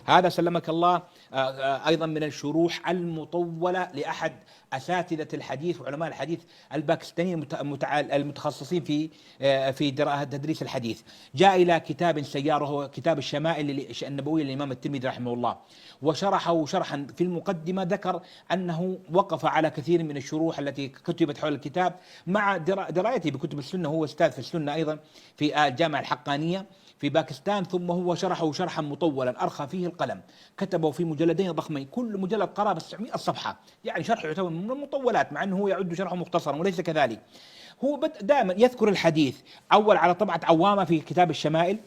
هذا سلمك الله أيضا من الشروح المطولة لأحد أساتذة الحديث وعلماء الحديث الباكستانيين المتخصصين في تدريس الحديث. جاء إلى كتاب سيار وهو كتاب الشمائل النبوية للإمام الترمذي رحمه الله، وشرحه شرحا في المقدمة ذكر أنه وقف على كثير من الشروح التي كتبت حول الكتاب مع درايته بكتب السنة، هو أستاذ في السنة أيضا في الجامعة الحقانية في باكستان، ثم هو شرحه شرحا مطولا أرخى فيه القلم، كتبه في مجلدين ضخمين، كل مجلد قرابة 900 صفحة، يعني شرح يعتبر من المطولات مع أنه هو يعد شرحه مختصرا وليس كذلك. هو دائما يذكر الحديث أول على طبعة عوامة في كتاب الشمائل،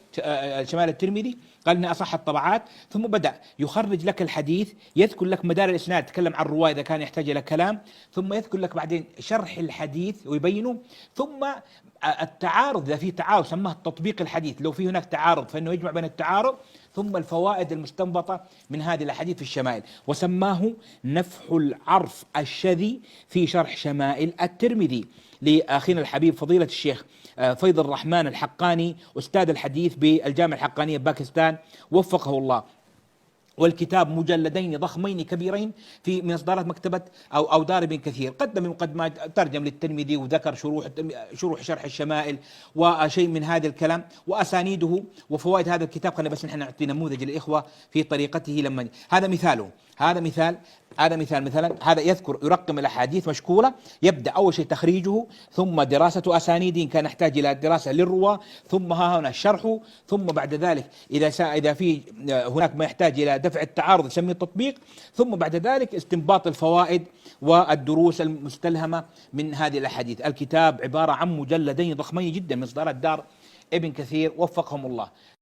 شمال الترمذي، قال إن أصح الطبعات، ثم بدأ يخرج لك الحديث، يذكر لك مدار الإسناد، يتكلم عن الرواية إذا كان يحتاج إلى كلام، ثم يذكر لك بعدين شرح الحديث ويبينه، ثم التعارض إذا في تعارض سماه التطبيق الحديث، لو في هناك تعارض فإنه يجمع بين التعارض، ثم الفوائد المستنبطة من هذه الأحاديث في الشمائل، وسماه نفح العرف الشذي في شرح شمائل الترمذي لأخينا الحبيب فضيلة الشيخ فيض الرحمن الحقاني أستاذ الحديث بالجامعة الحقانية بباكستان وفقه الله. والكتاب مجلدين ضخمين كبيرين في من اصدارات مكتبه او دار ابن كثير، قدم مقدمات ترجم للترمذي وذكر شروح شرح الشمائل وشيء من هذا الكلام واسانيده وفوائد هذا الكتاب. خلينا بس نحن نعطي نموذج للاخوه في طريقته لما هذا مثاله، هذا مثال مثلا، هذا يذكر يرقم الاحاديث مشكوله، يبدا اول شيء تخريجه، ثم دراسه اسانيده ان كان يحتاج الى دراسه للرواه، ثم ها هنا الشرح، ثم بعد ذلك اذا في هناك ما يحتاج الى دفع التعارض يسميه التطبيق، ثم بعد ذلك استنباط الفوائد والدروس المستلهمه من هذه الاحاديث. الكتاب عباره عن مجلدين ضخمين جدا من اصدارات دار ابن كثير وفقهم الله.